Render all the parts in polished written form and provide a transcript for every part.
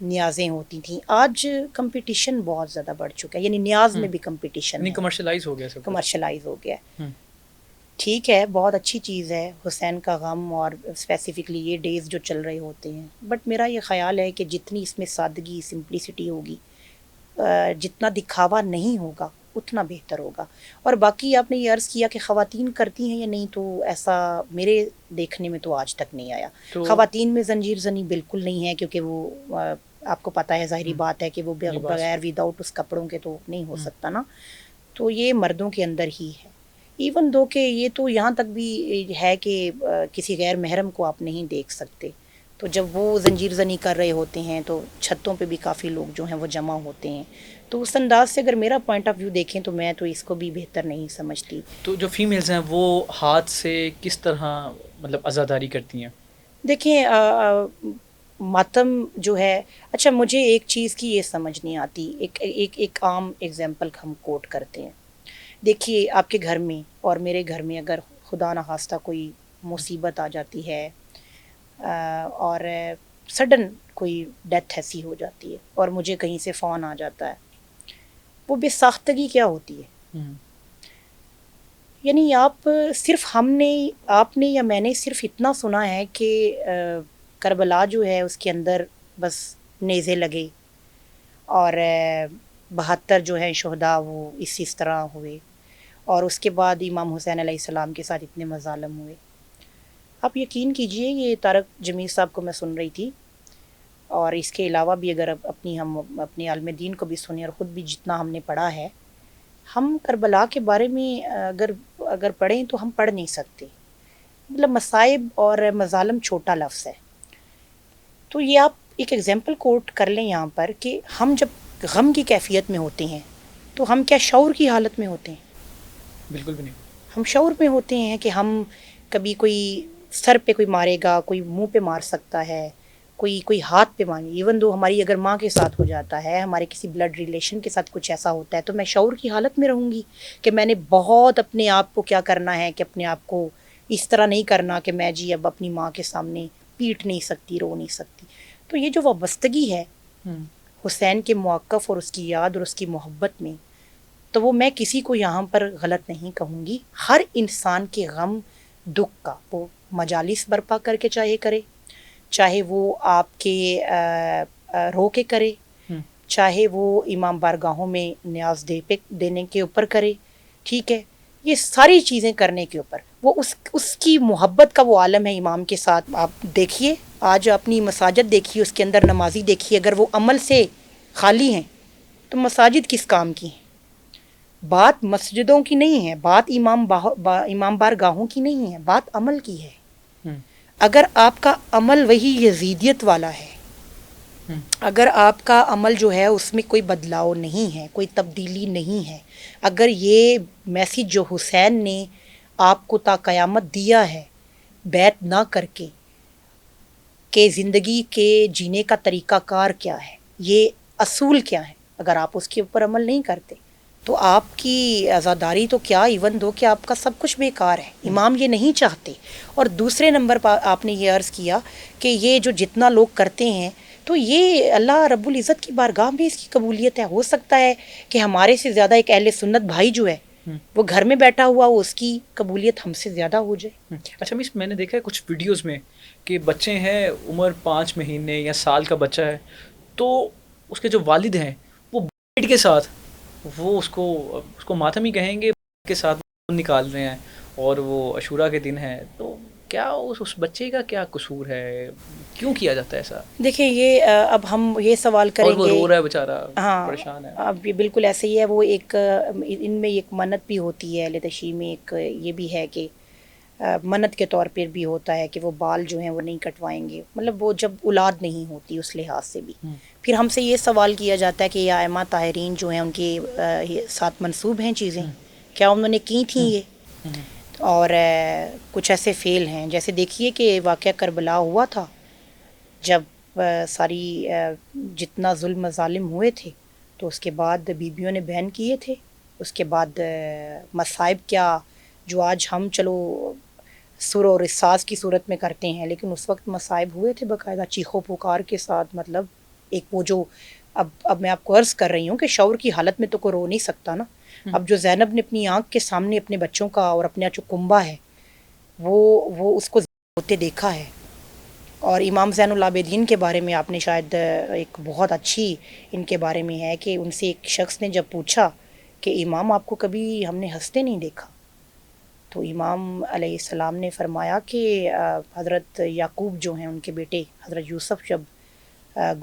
نیازیں ہوتی تھیں. آج کمپٹیشن بہت زیادہ بڑھ چکا ہے, یعنی نیاز میں بھی کمپٹیشن یعنی ہے, کمرشلائز ہو گیا سب کچھ. کمرشلائز ہو گیا ہے. ٹھیک ہے, بہت اچھی چیز ہے حسین کا غم اور اسپیسیفکلی یہ ڈیز جو چل رہے ہوتے ہیں, بٹ میرا یہ خیال ہے کہ جتنی اس میں سادگی سمپلسٹی ہوگی, جتنا دکھاوا نہیں ہوگا اتنا بہتر ہوگا. اور باقی آپ نے یہ عرض کیا کہ خواتین کرتی ہیں یا نہیں, تو ایسا میرے دیکھنے میں تو آج تک نہیں آیا. تو خواتین میں زنجیر زنی بالکل نہیں ہے, کیونکہ وہ آپ کو پتہ ہے, ظاہری بات ہے کہ وہ لباس بغیر ود آؤٹ اس کپڑوں کے تو نہیں ہو سکتا نا. تو یہ مردوں کے اندر ہی ہے. ایون دو کہ یہ تو یہاں تک بھی ہے کہ کسی غیر محرم کو آپ نہیں دیکھ سکتے. تو جب وہ زنجیر زنی کر رہے ہوتے ہیں تو چھتوں پہ بھی کافی لوگ جو ہیں وہ جمع ہوتے ہیں. تو اس انداز سے اگر میرا پوائنٹ آف ویو دیکھیں تو میں تو اس کو بھی بہتر نہیں سمجھتی. تو جو فیمیلز ہیں وہ ہاتھ سے کس طرح مطلب عزاداری کرتی ہیں؟ دیکھیں ماتم جو ہے, اچھا مجھے ایک چیز کی یہ سمجھ نہیں آتی, ایک عام ایگزامپل ہم کوٹ کرتے ہیں. دیکھیے آپ کے گھر میں اور میرے گھر میں اگر خدا نخواستہ کوئی مصیبت آ جاتی ہے اور سڈن کوئی ڈیتھ ایسی ہو جاتی ہے اور مجھے کہیں سے فون آ جاتا ہے, وہ بے ساختگی کیا ہوتی ہے. یعنی آپ صرف آپ نے یا میں نے صرف اتنا سنا ہے کہ کربلا جو ہے اس کے اندر بس نیزے لگے اور 72 جو ہیں شہداء وہ اس طرح ہوئے, اور اس کے بعد امام حسین علیہ السلام کے ساتھ اتنے مظالم ہوئے. آپ یقین کیجئے, یہ طارق جمیل صاحب کو میں سن رہی تھی, اور اس کے علاوہ بھی اگر ہم اپنے عالم دین کو بھی سنیں اور خود بھی جتنا ہم نے پڑھا ہے, ہم کربلا کے بارے میں اگر پڑھیں تو ہم پڑھ نہیں سکتے. مطلب مصائب اور مظالم چھوٹا لفظ ہے. تو یہ آپ ایک ایگزامپل کوٹ کر لیں یہاں پر کہ ہم جب غم کی کیفیت میں ہوتے ہیں تو ہم کیا شعور کی حالت میں ہوتے ہیں؟ بالکل بھی نہیں. ہم شعور میں ہوتے ہیں کہ ہم کبھی کوئی سر پہ کوئی مارے گا, کوئی منہ پہ مار سکتا ہے, کوئی ہاتھ پہ مانگے. ایون دو ہماری اگر ماں کے ساتھ ہو جاتا ہے, ہمارے کسی بلڈ ریلیشن کے ساتھ کچھ ایسا ہوتا ہے, تو میں شعور کی حالت میں رہوں گی کہ میں نے بہت اپنے آپ کو کیا کرنا ہے, کہ اپنے آپ کو اس طرح نہیں کرنا کہ میں جی اب اپنی ماں کے سامنے پیٹ نہیں سکتی, رو نہیں سکتی. تو یہ جو وابستگی ہے حسین کے موقف اور اس کی یاد اور اس کی محبت میں, تو وہ میں کسی کو یہاں پر غلط نہیں کہوں گی. ہر انسان کے غم دکھ کا وہ مجالس برپا کر کے چاہے وہ آپ کے رو کے کرے, چاہے وہ امام بارگاہوں میں نیاز دینے کے اوپر کرے, ٹھیک ہے, یہ ساری چیزیں کرنے کے اوپر وہ اس کی محبت کا وہ عالم ہے امام کے ساتھ. آپ دیکھیے آج اپنی مساجد دیکھیے, اس کے اندر نمازی دیکھیے, اگر وہ عمل سے خالی ہیں تو مساجد کس کام کی ہیں؟ بات مسجدوں کی نہیں ہے, بات امام بارگاہوں کی نہیں ہے, بات عمل کی ہے. اگر آپ کا عمل وہی یزیدیت والا ہے, اگر آپ کا عمل جو ہے اس میں کوئی بدلاؤ نہیں ہے, کوئی تبدیلی نہیں ہے, اگر یہ میسیج جو حسین نے آپ کو تا قیامت دیا ہے بیعت نہ کر کے, کہ زندگی کے جینے کا طریقہ کار کیا ہے, یہ اصول کیا ہے, اگر آپ اس کے اوپر عمل نہیں کرتے تو آپ کی عزاداری تو کیا, ایون دو کہ آپ کا سب کچھ بیکار ہے. امام یہ نہیں چاہتے. اور دوسرے نمبر پر آپ نے یہ عرض کیا کہ یہ جو جتنا لوگ کرتے ہیں تو یہ اللہ رب العزت کی بارگاہ میں اس کی قبولیت ہے. ہو سکتا ہے کہ ہمارے سے زیادہ ایک اہل سنت بھائی جو ہے وہ گھر میں بیٹھا ہوا, وہ اس کی قبولیت ہم سے زیادہ ہو جائے. اچھا مس, میں نے دیکھا ہے کچھ ویڈیوز میں کہ بچے ہیں, عمر 5 مہینے یا سال کا بچہ ہے, تو اس کے جو والد ہیں وہ بیٹ کے ساتھ وہ اس کو ماتم ہی کہیں گے کے ساتھ نکال رہے ہیں, اور وہ عاشورہ کے دن ہے. تو کیا اس بچے کا کیا قصور ہے, کیوں کیا جاتا ہے ایسا؟ دیکھیں یہ اب ہم یہ سوال کریں گے, اور وہ رو رہا ہے بیچارہ, ہاں پریشان ہے. اب یہ بالکل ایسے ہی ہے. وہ ایک ان میں ایک منت بھی ہوتی ہے, اہل تشیع میں ایک یہ بھی ہے کہ منت کے طور پر بھی ہوتا ہے کہ وہ بال جو ہیں وہ نہیں کٹوائیں گے, مطلب وہ جب اولاد نہیں ہوتی اس لحاظ سے بھی. پھر ہم سے یہ سوال کیا جاتا ہے کہ یہ ائمہ طاہرین جو ہیں ان کے ساتھ منسوب ہیں چیزیں, کیا انہوں نے کی تھیں یہ, اور کچھ ایسے فعل ہیں. جیسے دیکھیے کہ واقعہ کربلا ہوا تھا, جب ساری جتنا ظلم ظالم ہوئے تھے تو اس کے بعد بیویوں نے بیان کیے تھے. اس کے بعد مصائب کیا جو آج ہم چلو سر اور ساز کی صورت میں کرتے ہیں، لیکن اس وقت مصائب ہوئے تھے باقاعدہ چیخو پکار کے ساتھ، مطلب ایک وہ جو اب میں آپ کو عرض کر رہی ہوں کہ شعور کی حالت میں تو کوئی رو نہیں سکتا نا. اب جو زینب نے اپنی آنکھ کے سامنے اپنے بچوں کا اور اپنا جو کنبہ ہے وہ اس کو ہوتے دیکھا ہے. اور امام زین العابدین کے بارے میں آپ نے شاید ایک بہت اچھی ان کے بارے میں ہے کہ ان سے ایک شخص نے جب پوچھا کہ امام آپ کو کبھی ہم نے ہنستے نہیں دیکھا، تو امام علیہ السلام نے فرمایا کہ حضرت یعقوب جو ہیں ان کے بیٹے حضرت یوسف جب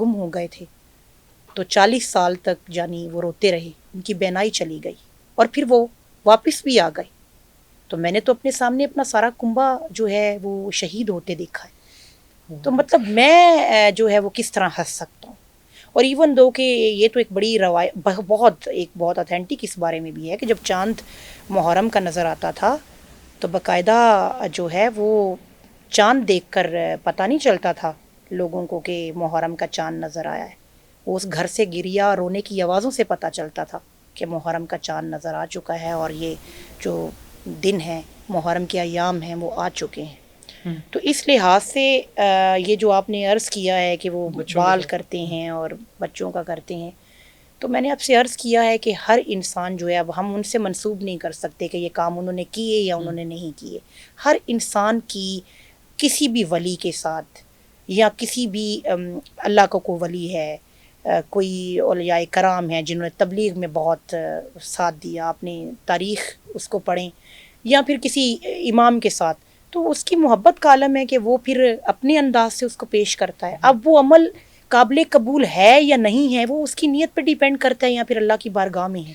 گم ہو گئے تھے تو 40 سال تک یعنی وہ روتے رہے، ان کی بینائی چلی گئی اور پھر وہ واپس بھی آ گئے. تو میں نے تو اپنے سامنے اپنا سارا کنبہ جو ہے وہ شہید ہوتے دیکھا ہے. تو مطلب میں جو ہے وہ کس طرح ہنس سکتا ہوں. اور ایون دو کہ یہ تو ایک بڑی روایت بہت اتھینٹک اس بارے میں بھی ہے کہ جب چاند محرم کا نظر آتا تھا تو باقاعدہ جو ہے وہ چاند دیکھ کر پتہ نہیں چلتا تھا لوگوں کو کہ محرم کا چاند نظر آیا ہے. وہ اس گھر سے گریا رونے کی آوازوں سے پتہ چلتا تھا کہ محرم کا چاند نظر آ چکا ہے اور یہ جو دن ہیں محرم کے ایام ہیں وہ آ چکے ہیں. تو اس لحاظ سے یہ جو آپ نے عرض کیا ہے کہ وہ بال کرتے ہیں اور بچوں کا کرتے ہیں، تو میں نے آپ سے عرض کیا ہے کہ ہر انسان جو ہے اب ہم ان سے منسوب نہیں کر سکتے کہ یہ کام انہوں نے کیے یا انہوں نے نہیں کیے. ہر انسان کی کسی بھی ولی کے ساتھ یا کسی بھی اللہ کا کوئی ولی ہے، کوئی اولیاء کرام ہیں جنہوں نے تبلیغ میں بہت ساتھ دیا، آپ نے تاریخ اس کو پڑھیں، یا پھر کسی امام کے ساتھ، تو اس کی محبت کا عالم ہے کہ وہ پھر اپنے انداز سے اس کو پیش کرتا ہے. اب وہ عمل قابل قبول ہے یا نہیں ہے وہ اس کی نیت پہ ڈیپینڈ کرتا ہے یا پھر اللہ کی بارگاہ میں ہے.